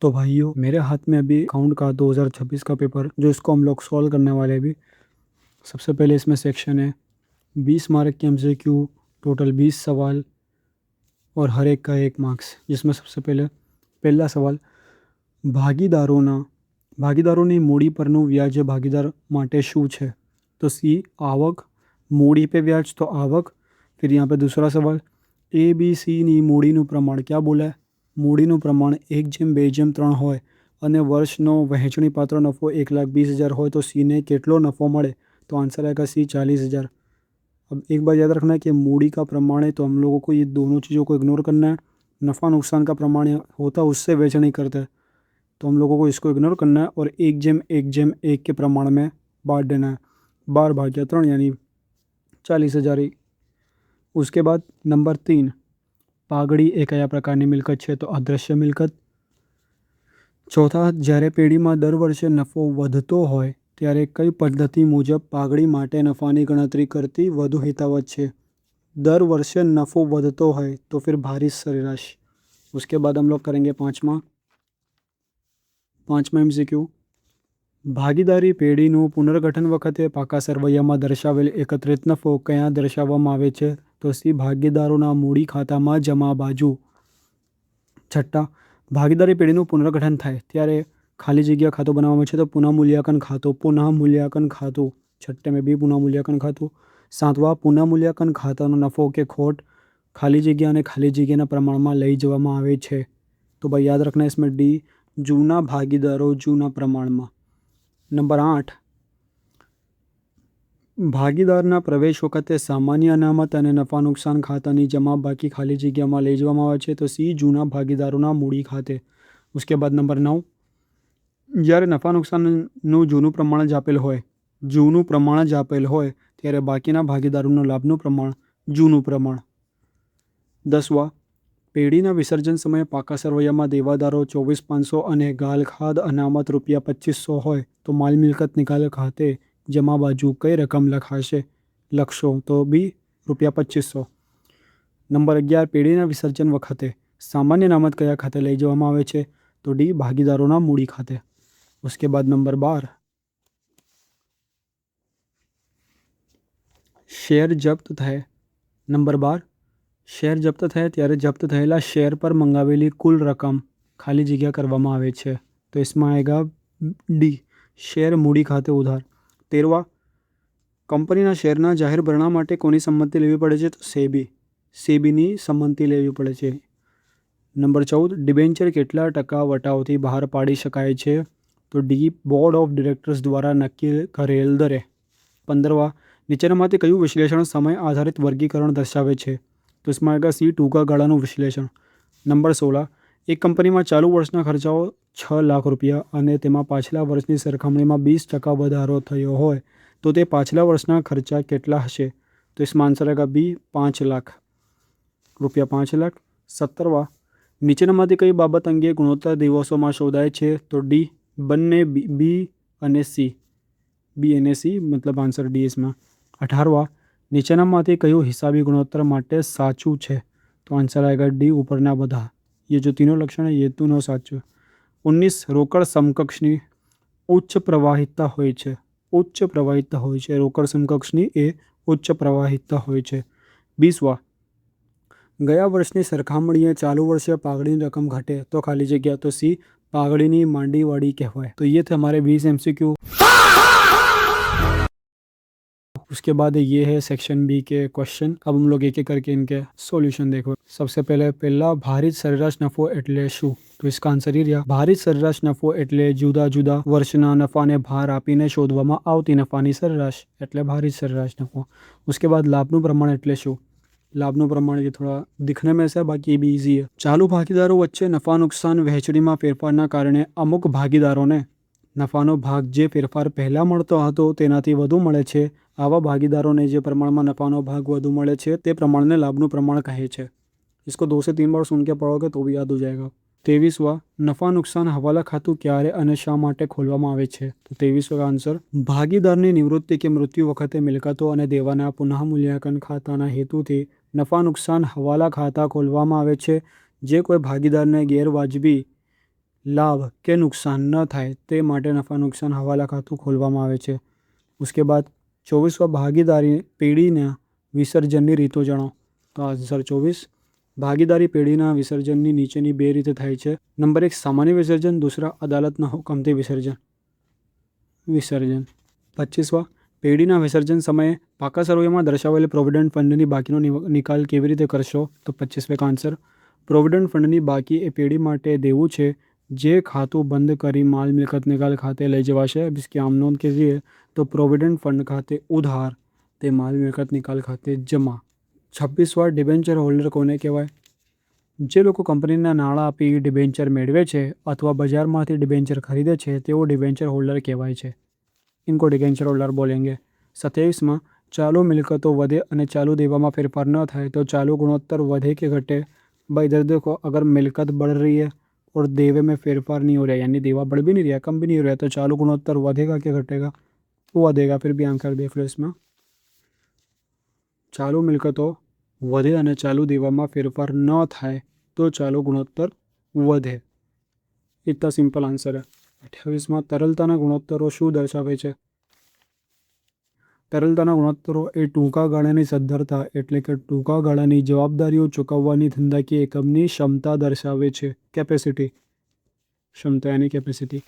तो भाइयों, मेरे हाथ में अभी अकाउंट का 2026 का पेपर जो इसको हम लोग सॉल्व करने वाले हैं अभी। सबसे पहले इसमें सेक्शन है 20 मार्क की एमसीक्यू, टोटल 20 सवाल और हर एक का 1 मार्क्स। जिसमें सबसे पहले पहला सवाल, ભાગીદારોની મૂડી પરનું વ્યાજ ભાગીદાર માટે શું છે? તો सी आवक, मूડી पे व्याज तो आवक। फिर यहाँ पे दूसरा सवाल, ए बी सी ની મૂડીનું પ્રમાણ क्या बोला है? મૂડીનું પ્રમાણ 1/2/3 હોય અને વર્ષનો વહેંચણીપાત્ર નફો 1,20,000 હોય तो सी ने કેટલો નફો મળે? तो आंसर आएगा सी 40,000। अब एक बार याद रखना है कि मूडी का प्रमाण है तो हम लोगों को ये दोनों चीज़ों को इग्नोर करना है। नफ़ा नुकसान का प्रमाण होता उससे वेचनी करता है तो हम लोगों को इसको इग्नोर करना है और 1/1/1 के प्रमाण में बांट देना है। 12/3 यानी 40,000। उसके बाद नंबर 3, પાઘડી એ કયા પ્રકારની મિલકત છે? તો અદૃશ્ય મિલકત। ચોથા, જ્યારે પેઢીમાં દર વર્ષે નફો વધતો હોય ત્યારે કઈ પદ્ધતિ મુજબ પાઘડી માટે નફાની ગણતરી કરતી વધુ હિતાવહ છે? दर वर्षे नफ़ो વધતો હોય तो फिर भारित सरेराश। उसके बाद हम लोग करेंगे पाँचवा एमसीक्यू, भागीदारी पेढ़ीનું પુનર્ગઠન વખતે પાકા સરવૈયામાં દર્શાવેલ એકત્રિત નફો ક્યાં દર્શાવવામાં આવે છે? તો સી ભાગીદારોના મૂડી ખાતામાં જમા બાજુ। છઠ્ઠા, ભાગીદારી પેઢીનું પુનર્ગઠન થાય ત્યારે ખાલી જગ્યા ખાતું બનાવવામાં છે તો પુનઃમૂલ્યાંકન ખાતું। छठे में भी पुनઃमूल्यांकन खातुं। सातवा, पुनःमूल्यांकन खाताનો नफो के खोट खाली जगह અને खाली जगह प्रमाण में लई जवामां आवे छे। तो भाई याद रखना इसमें डी, जूना भागीदारों जूना प्रमाण में। नंबर 8, ભાગીદારના પ્રવેશ વખતે સામાન્ય અનામત અને નફા નુકસાન ખાતાની જમા બાકી ખાલી જગ્યામાં લઈ જવામાં આવે છે તો સી, જૂના ભાગીદારોના મૂડી ખાતે। उसके बाद नंबर 9, જ્યારે નફા નુકસાનનું જૂનું પ્રમાણ જ આપેલ હોય ત્યારે બાકીના ભાગીદારોનું લાભનું પ્રમાણ જૂનું પ્રમાણ। 10વા, પેઢીના વિસર્જન સમયે પાકા સરવૈયામાં દેવાદારો 24,500 અને ગાલખાદ અનામત ₹2,500 હોય તો માલ મિલકત નિકાલ ખાતે જમા બાજુ કઈ રકમ લખશો? તો બી, ₹2,500। નંબર 11, પેઢીના વિસર્જન વખતે સામાન્ય અનામત કયા ખાતે લઈ જવામાં આવે છે? તો ડી, ભાગીદારોના મૂડી ખાતે। उसके बाद नंबर 12, શેર જપ્ત થાય। નંબર 12, શેર જપ્ત થાય ત્યારે જપ્ત થયેલા શેર પર મંગાવેલી કુલ રકમ ખાલી જગ્યા કરવામાં આવે છે તો इसमें आएगा डी, શેર મૂડી ખાતે ઉધાર। 13વા, કંપનીના શેરના જાહેર ભરણા માટે કોની સંમતિ લેવી પડે છે? તો સેબીની સંમતિ લેવી પડે છે। નંબર 14, ડિબેન્ચર કેટલા ટકા વટાવથી બહાર પાડી શકાય છે? તો ડી, બોર્ડ ઓફ ડિરેક્ટર્સ દ્વારા નક્કી કરેલ દરે। 15વા, નીચેનામાંથી કયું વિશ્લેષણ સમય આધારિત વર્ગીકરણ દર્શાવે છે? તો इसमें आएगा सी, ટૂંકા ગાળાનું વિશ્લેષણ। નંબર 16, એક કંપનીમાં ચાલુ વર્ષના ખર્ચાઓ 6 લાખ રૂપિયા અને તેમાં પાછલા વર્ષની સરખામણીમાં 20% વધારો થયો હોય તો તે પાછલા વર્ષના ખર્ચા કેટલા હશે? તો इसमें आंसर आएगा बी, 5 लाख રૂપિયા। 5 लाख। 17वा, નીચેનામાંથી કઈ બાબત અંગે ગુણોત્તર દિવસોમાં શોધાય છે? તો ડી, બંને બી અને सी, मतलब आंसर डी इसमें। 18वा, નીચેનામાંથી કયું હિસાબી ગુણોત્તર માટે સાચું છે? तो आंसर आएगा डी, ऊपरना બધા। ये जो तीनों लक्षण है ये तीनों साचું। 19, રોકડ સમકક્ષની ઉચ્ચ પ્રવાહિતતા હોય છે। રોકડ સમકક્ષની એ ઉચ્ચ પ્રવાહિતતા હોય છે। 20वा, ગયા વર્ષની સરખામણીએ ચાલુ વર્ષે પાઘડીની રકમ ઘટે તો ખાલી જગ્યા તો सी, પાઘડીની માંડીવાળી કહેવાય। तो ये थे हमारे 20 MCQ। उसके बाद ये है सेक्शन बी के क्वेश्चन। अब हम लोग एक एक करके इनके सॉल्यूशन देखो। सबसे पहला भारित સરેરાશ નફો એટલે શું? તો इसका आंसर ही रहा, ભારિત સરેરાશ નફો એટલે જુદા જુદા વર્ષના નફાને ભાર આપીને શોધવામાં આવતી નફાની સરેરાશ એટલે ભારિત સરેરાશ નફો। उसके बाद લાભનું પ્રમાણ એટલે શું? લાભનું પ્રમાણ ये थोड़ा दिखने में ऐसा है, बाकी ये भी ईजी है। ચાલુ ભાગીદારો વચ્ચે નફા નુકસાન વહેંચણીમાં ફેરફારના કારણે અમુક ભાગીદારોને નફાનો ભાગ જે ફેરફાર પહેલાં મળતો હતો તેનાથી વધુ મળે છે। આવા ભાગીદારોને જે પ્રમાણમાં નફાનો ભાગ વધુ મળે છે તે પ્રમાણને લાભનું પ્રમાણ કહે છે। इसको 2 से 3 बार सुन के पढ़ोगे तो भी याद हो जाएगा। 23वा, નફા નુકસાન હવાલા ખાતું ક્યારે અને શા માટે ખોલવામાં આવે છે? તો 23વા આન્સર, ભાગીદારની નિવૃત્તિ કે મૃત્યુ વખતે મિલકતો અને દેવાના પુનઃમૂલ્યાંકન ખાતાના હેતુથી નફા નુકસાન હવાલા ખાતા ખોલવામાં આવે છે। જે કોઈ ભાગીદારને ગેરવાજબી લાભ કે નુકસાન ન થાય તે માટે નફા નુકસાન હવાલા ખાતું ખોલવામાં આવે છે. उसके बाद 24वां ભાગીદારી પેઢીના વિસર્જનની રીતો જણાવો. તો આન્સર 24. ભાગીદારી પેઢીના વિસર્જનની નીચેની બે રીતે થાય છે. નંબર 1 સામાન્ય વિસર્જન, દૂસરા અદાલતના હુકમથી વિસર્જન. 25વાं પેઢીના વિસર્જન સમયે પાકા સરવૈયામાં દર્શાવેલ પ્રોવિડન્ટ ફંડની બાકીનો નિકાલ કેવી રીતે કરશો? તો 25 આન્સર પ્રોવિડન્ટ ફંડની બાકી એ પેઢી માટે દેવું છે જે ખાતું બંધ કરી માલ મિલકત નિકાલ ખાતે લઈ જવાશે. अब इसकी आम नोंद कीजिए तो प्रोविडेंट फंड खाते उधार તે માલ મિલકત નિકાલ ખાતે જમા. 26વાं ડિબેન્ચર હોલ્ડર કોને કહેવાય? જે લોકો કંપનીના નાણાં આપી ડિબેન્ચર મેળવે છે અથવા બજારમાંથી ડિબેન્ચર ખરીદે છે તેઓ ડિબેન્ચર હોલ્ડર કહેવાય છે. ઇनको ડિબેન્ચર હોલ્ડર બોલેंगे. 27માં ચાલુ મિલકતો વધે અને ચાલુ દેવામાં ફેરફાર ન થાય તો ચાલુ गुणोत्तर વધે કે घटे? भाई इधर देखो, अगर मिलकत बढ़ रही है और देवे में फेरफार नहीं हो रहा है, यानी देवा बढ़ भी नहीं रहा कम भी नहीं हो रहा है, तो चालू गुणोत्तर વધેगा कि घटेगा? वो વધेगा. फिर भी आंसर देख लो इसमें. ચાલુ મિલકતો વધે અને ચાલુ દેવામાં ફેરફાર ન થાય તો ચાલુ ગુણોત્તર વધે. इतना सिंपल आंसर है. 28માં તરલતાના ગુણોત્તરો શું દર્શાવે છે? તરલતાના ગુણોત્તરો એ ટૂંકા ગાળાની સદ્ધરતા એટલે કે ટૂંકા ગાળાની જવાબદારીઓ ચૂકવવાની ધંધાકીય એકમની ક્ષમતા દર્શાવે છે. કેપેસિટી, ક્ષમતા यानी કેપેસિટી.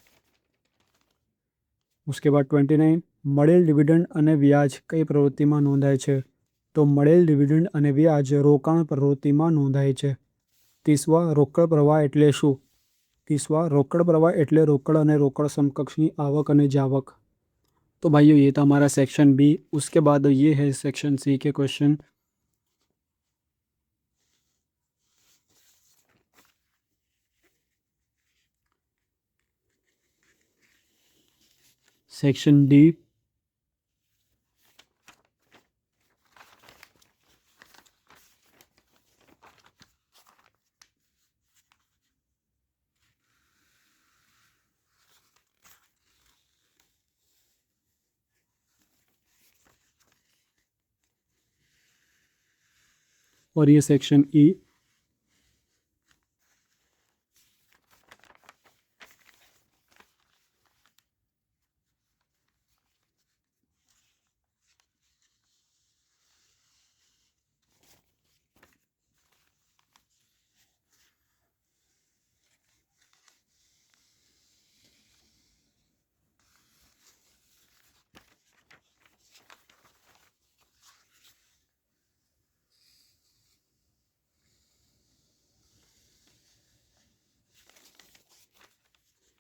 उसके बाद 29 મળેલ ડિવિડન્ડ અને વ્યાજ કઈ પ્રવૃત્તિમાં નોંધાય છે? તો મળેલ ડિવિડન્ડ અને વ્યાજ રોકાણ પ્રવૃત્તિમાં નોંધાય છે. 30વાं રોકડ પ્રવાહ એટલે શું? 30वां रोकड़ प्रवाह એટલે रोकड़ અને रोकड़ समकक्षની आवक અને जावक. तो भाइयों ये था हमारा सेक्शन बी. उसके बाद ये है सेक्शन सी के क्वेश्चन. सेक्शन डी और ये सेक्शन ई.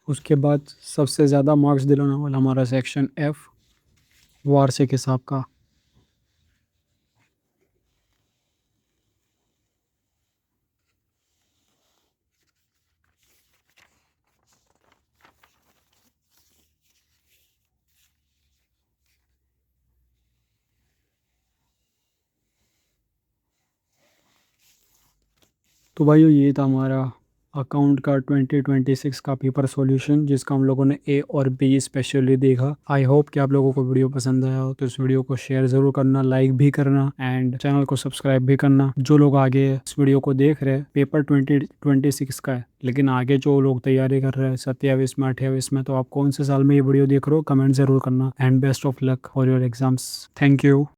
उसके बाद सबसे ज़्यादा मार्क्स दिलाने वाला हमारा सेक्शन एफ, वार्षिक हिसाब का. तो भाइयों ये था हमारा अकाउंट का 2026 का पेपर सॉल्यूशन जिसका हम लोगों ने ए और बी स्पेशली देखा. आई होप कि आप लोगों को वीडियो पसंद आया हो, तो इस वीडियो को शेयर ज़रूर करना, लाइक भी करना एंड चैनल को सब्सक्राइब भी करना. जो लोग आगे इस वीडियो को देख रहे हैं, पेपर 2026 का है, लेकिन आगे जो लोग तैयारी कर रहे हैं 27 में 28 में, तो आप कौन से साल में ये वीडियो देख रहे हो कमेंट ज़रूर करना. And best of luck for your exams. Thank you.